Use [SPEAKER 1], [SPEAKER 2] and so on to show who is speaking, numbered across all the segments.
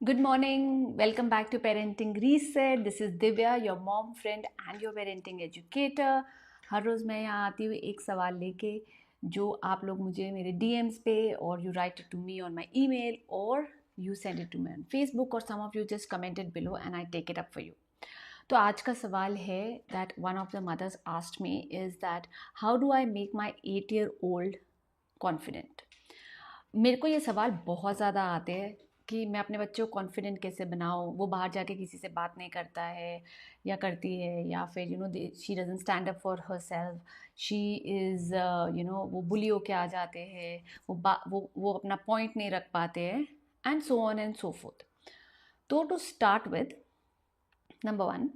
[SPEAKER 1] Good morning. Welcome back to Parenting Reset. This is Divya, your mom friend and your parenting educator. हर रोज़ मैं यहाँ आती हूँ एक सवाल लेके जो आप लोग मुझे मेरे DMs पे और you write it to me on my email or you send it to me on Facebook or some of you just commented below and I take it up for you. तो आज का सवाल है that one of the mothers asked me is that how do I make my 8-year-old confident? मेरे को ये सवाल बहुत ज़्यादा आते हैं कि मैं अपने बच्चों को कॉन्फिडेंट कैसे बनाऊँ। वो बाहर जाके किसी से बात नहीं करता है या करती है, या फिर she doesn't stand up for her self, she is वो बुली होके आ जाते हैं, वो अपना पॉइंट नहीं रख पाते हैं, and so on and so forth. तो to start with, number one,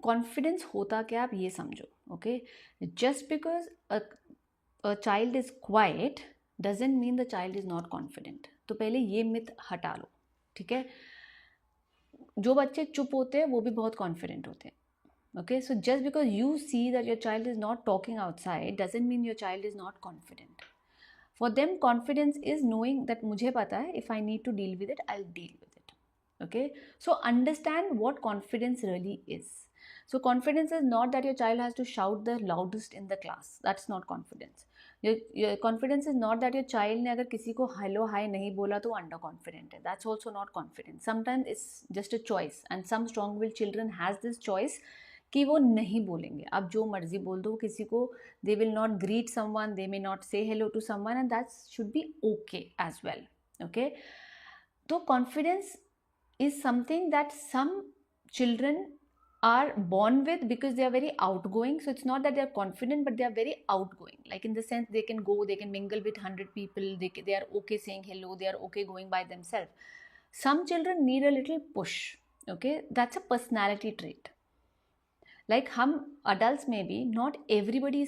[SPEAKER 1] confidence होता क्या आप ये समझो। Okay, just because a child is quiet doesn't mean the child is not confident. तो पहले ये मिथ हटा लो, ठीक है। जो बच्चे चुप होते हैं वो भी बहुत कॉन्फिडेंट होते हैं। Okay, so just because you see that your child is not talking outside doesn't mean your child is not confident. For them confidence is knowing that मुझे पता है if I need to deal with it I will deal with it. Okay, so understand what confidence really is. So confidence is not that your child has to shout the loudest in the class. That's not confidence. Your confidence is not that your child ने अगर किसी को hello hi नहीं बोला तो under confident है. That's also not confidence. Sometimes it's just a choice, and some strong-willed children has this choice कि वो नहीं बोलेंगे, आप जो मर्जी बोल दो किसी को, they will not greet someone, they may not say hello to someone, and that should be okay as well. Okay, तो confidence is something that some children are born with because they are very outgoing. So it's not that they are confident, but they are very outgoing, like in the sense they can go, they can mingle with 100 people, they are okay saying hello, they are okay going by themselves. Some children need a little push. Okay, that's a personality trait. Like हम adults में भी not everybody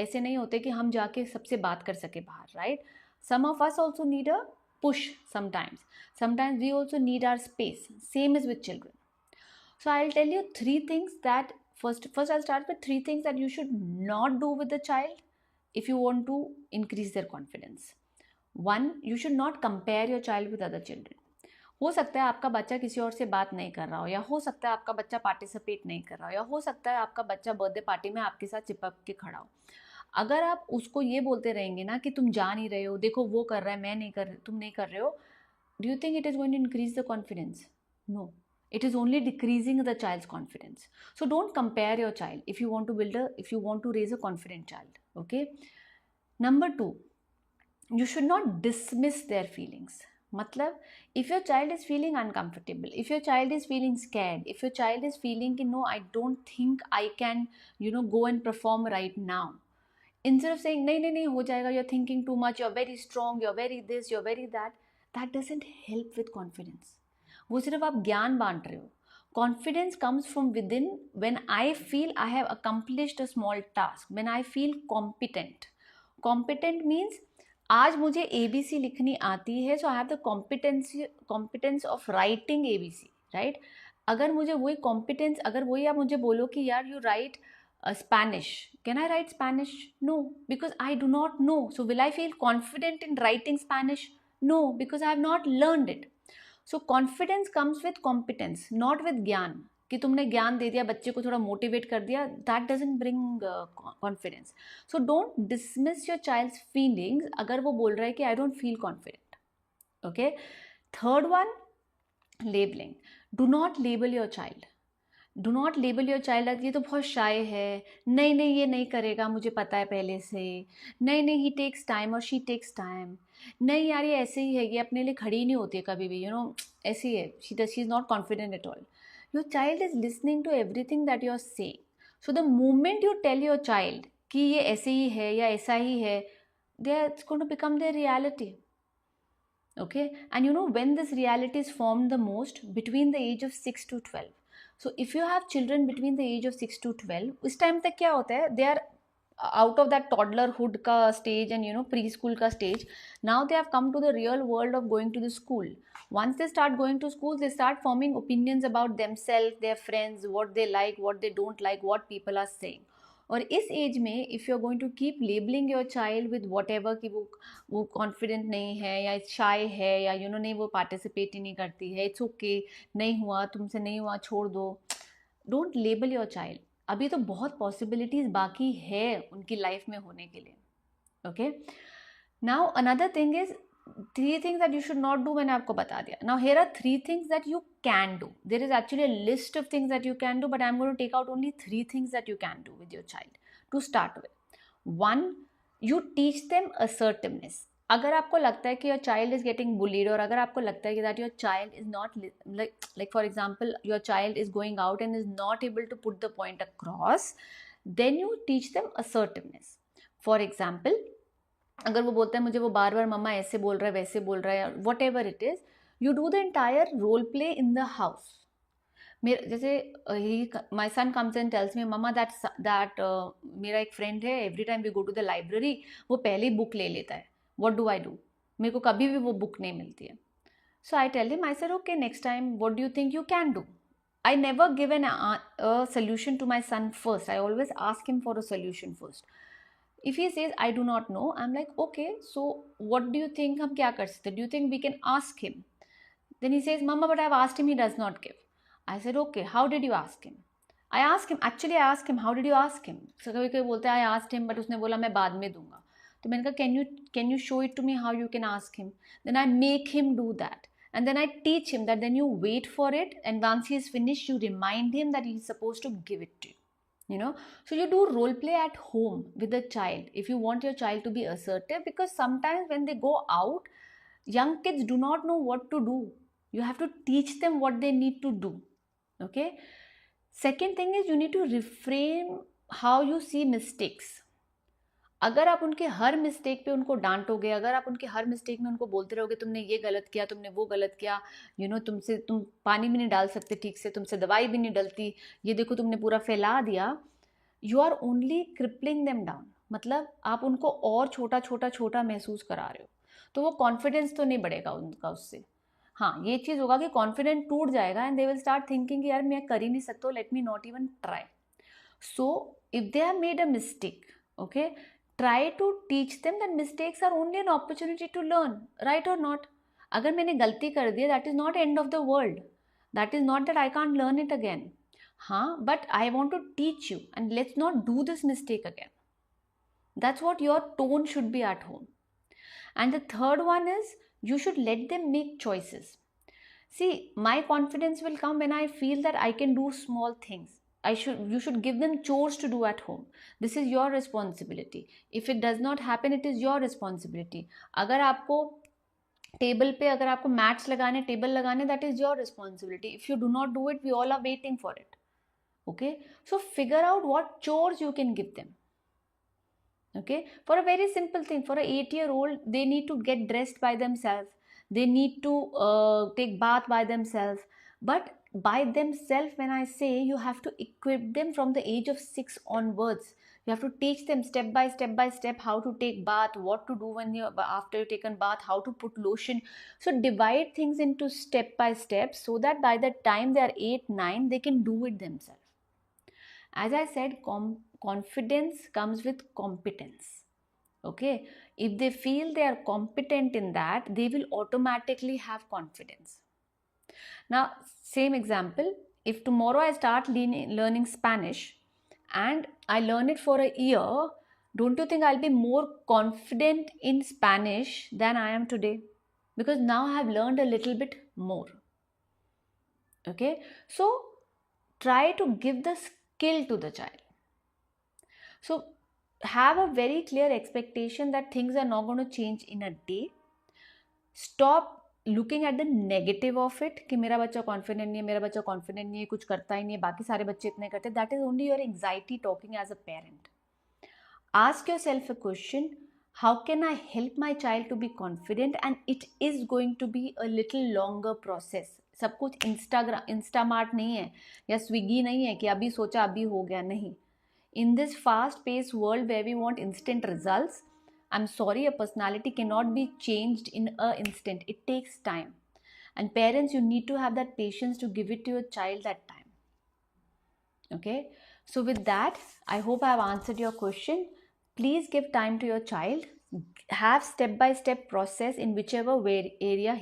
[SPEAKER 1] ऐसे नहीं होते कि हम जाके सबसे बात कर सके बाहर, right? Some of us also need a push sometimes. Sometimes we also need our space. Same is with children. So I'll tell you three things that first I'll start with three things that you should not do with the child if you want to increase their confidence. One, you should not compare your child with other children. हो सकता है आपका बच्चा किसी और से बात नहीं कर रहा हो, या हो सकता है आपका बच्चा पार्टिसिपेट नहीं कर रहा हो, या हो सकता है आपका बच्चा बर्थडे पार्टी में आपके साथ चिपक के खड़ा हो। अगर आप उसको ये बोलते रहेंगे ना कि तुम जा नहीं रहे हो, देखो वो कर रहा है, मैं नहीं कर, तुम नहीं कर रहे हो, do you think it is going to increase the confidence? No, it is only decreasing the child's confidence. So don't compare your child if you want to raise a confident child. Okay, number two, you should not dismiss their feelings. मतलब if your child is feeling uncomfortable, if your child is feeling scared, if your child is feeling कि no, I don't think I can go and perform right now, instead of saying नहीं नहीं नहीं हो जाएगा, you're thinking too much, you're very strong, you're very this, you're very that, that doesn't help with confidence. वो सिर्फ आप ज्ञान बांट रहे हो. Confidence comes from within when I feel I have accomplished a small task, when I feel competent. Competent means आज मुझे ABC लिखनी आती है, so I have the competence of writing ABC, right? अगर मुझे वही कॉम्पिटेंस, अगर वही आप मुझे बोलो कि यार you right Spanish, can I write Spanish? No, because I do not know. So will I feel confident in writing Spanish? No, because I have not learned it. So confidence comes with competence, not with ज्ञान. कि तुमने ज्ञान दे दिया, बच्चे को थोड़ा motivate कर दिया, that doesn't bring confidence. So don't dismiss your child's feelings अगर वो बोल रहा है कि I don't feel confident. Okay, third one, labelling. Do not label your child. Do not label your child, ये तो बहुत शाय है, नहीं नहीं ये नहीं करेगा, मुझे पता है पहले से, नहीं नहीं ही टेक्स टाइम और शी टेक्स टाइम, नहीं यार ये ऐसे ही है, ये अपने लिए खड़ी नहीं होती है कभी भी, ऐसी है, she is not confident at all. Your child is listening to everything that you are saying. So the moment you tell your child कि ये ऐसे ही है या ऐसा ही है, they are going to become their reality. Okay, and when this reality is formed the most between the age of 6 to 12. So if you have children between the age of 6 to 12, उस time तक क्या होता है, they are out of that toddlerhood का stage and preschool का stage. Now they have come to the real world of going to the school. Once they start going to school, they start forming opinions about themselves, their friends, what they like, what they don't like, what people are saying. और इस age में if you are going to keep labelling your child with whatever कि वो confident नहीं है या शाय है या नहीं वो पार्टिसिपेट ही नहीं करती है, इट्स ओके, नहीं हुआ तुमसे नहीं हुआ छोड़ दो, डोंट लेबल योर चाइल्ड। अभी तो बहुत पॉसिबिलिटीज़ बाकी है उनकी लाइफ में होने के लिए। Okay, now another thing is 3 things that you should not do, मैंने आपको बता दिया. Now here are 3 things that you can do. There is actually a list of things that you can do, but I'm going to take out only 3 things that you can do with your child to start with. 1, you teach them assertiveness. अगर आपको लगता है कि your child is getting bullied, और अगर आपको लगता है कि that your child is not like for example your child is going out and is not able to put the point across, then you teach them assertiveness. For example, अगर वो बोलता है मुझे वो बार बार मम्मा ऐसे बोल रहा है वैसे बोल रहा है, whatever it is, you do the entire role play in the house. मेरे जैसे my son comes and tells me मम्मा दैट मेरा एक फ्रेंड है, every time we go to the library वो पहले बुक ले लेता है, व्हाट डू आई डू, मेरे को कभी भी वो बुक नहीं मिलती है. So I tell him, I said okay next time what do you think you can do. I never give a solution to my son first. I always ask him for a solution first. If he says I do not know, I'm like okay, so what do you think हम क्या कर सकते? Do you think we can ask him? Then he says mama but I've asked him, he does not give. I said okay, how did you ask him? I asked him how did you ask him? So कभी कभी बोलते हैं I asked him but उसने बोला मैं बाद में दूंगा. तो मैंने कहा can you show it to me how you can ask him? Then I make him do that. And then I teach him that then you wait for it, and once he is finished, you remind him that he is supposed to give it to you. So you do role play at home with the child if you want your child to be assertive, because sometimes when they go out, young kids do not know what to do. You have to teach them what they need to do. Okay. Second thing is you need to reframe how you see mistakes. अगर आप उनके हर mistake पे उनको डांटोगे, अगर आप उनके हर mistake में उनको बोलते रहोगे तुमने ये गलत किया, तुमने वो गलत किया, तुम पानी भी नहीं डाल सकते ठीक से, तुमसे दवाई भी नहीं डलती, ये देखो तुमने पूरा फैला दिया, you are only crippling them down. मतलब आप उनको और छोटा छोटा छोटा महसूस करा रहे हो, तो वो कॉन्फिडेंस तो नहीं बढ़ेगा उनका उससे. हाँ, ये चीज़ होगा कि कॉन्फिडेंस टूट जाएगा and they will start thinking यार मैं कर ही नहीं सकता, let me not even try. So if they have made a mistake, okay, try to teach them that mistakes are only an opportunity to learn, right or not. अगर मैंने गलती कर दी, that is not end of the world. That is not that I can't learn it again. हाँ, but I want to teach you and let's not do this mistake again. That's what your tone should be at home. And the third one is you should let them make choices. See, my confidence will come when I feel that I can do small things. You should give them chores to do at home. This is your responsibility. If it does not happen, it is your responsibility. अगर आपको table पे अगर आपको mats लगाने, table लगाने, that is your responsibility. If you do not do it, we all are waiting for it. Okay, so figure out what chores you can give them. Okay, for a very simple thing, for an 8-year-old, they need to get dressed by themselves. They need to take bath by themselves. But by themselves, when I say, you have to equip them from the age of 6 onwards. You have to teach them step by step how to take bath, what to do after you've taken bath, how to put lotion. So divide things into step by step so that by the time they are 8, 9, they can do it themselves. As I said, confidence comes with competence. Okay, if they feel they are competent in that, they will automatically have confidence. Now, same example, if tomorrow I start learning Spanish and I learn it for a year, don't you think I'll be more confident in Spanish than I am today? Because now I have learned a little bit more. Okay, so try to give the skill to the child. So have a very clear expectation that things are not going to change in a day. Stop looking at the negative of it कि मेरा बच्चा confident नहीं है, मेरा बच्चा confident नहीं है, कुछ करता ही नहीं है, बाकी सारे बच्चे इतने करते हैं. That is only your anxiety talking as a parent. Ask yourself a question, how can I help my child to be confident? And it is going to be a little longer process. सब कुछ Instamart नहीं है या Swiggy नहीं है कि अभी सोचा अभी हो गया, नहीं. In this fast-paced world where we want instant results, I'm sorry, a personality cannot be changed in an instant. It takes time. And parents, you need to have that patience to give it to your child that time. Okay? So with that, I hope I have answered your question. Please give time to your child. Have step-by-step process in whichever area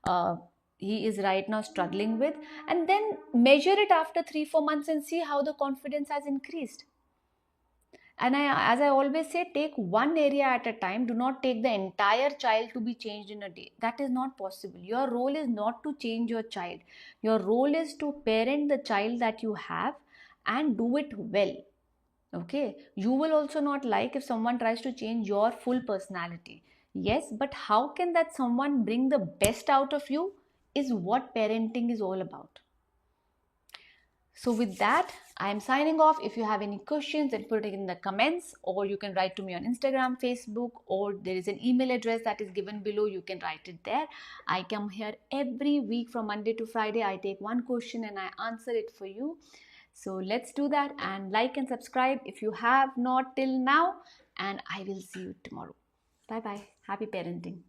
[SPEAKER 1] uh, he is right now struggling with, and then measure it after 3-4 months and see how the confidence has increased. And as I always say, take one area at a time. Do not take the entire child to be changed in a day. That is not possible. Your role is not to change your child. Your role is to parent the child that you have and do it well. Okay, you will also not like if someone tries to change your full personality. Yes, but how can that someone bring the best out of you is what parenting is all about. So with that, I am signing off. If you have any questions, then put it in the comments, or you can write to me on Instagram, Facebook, or there is an email address that is given below. You can write it there. I come here every week from Monday to Friday. I take one question and I answer it for you. So let's do that, and like and subscribe if you have not till now, and I will see you tomorrow. Bye bye. Happy parenting.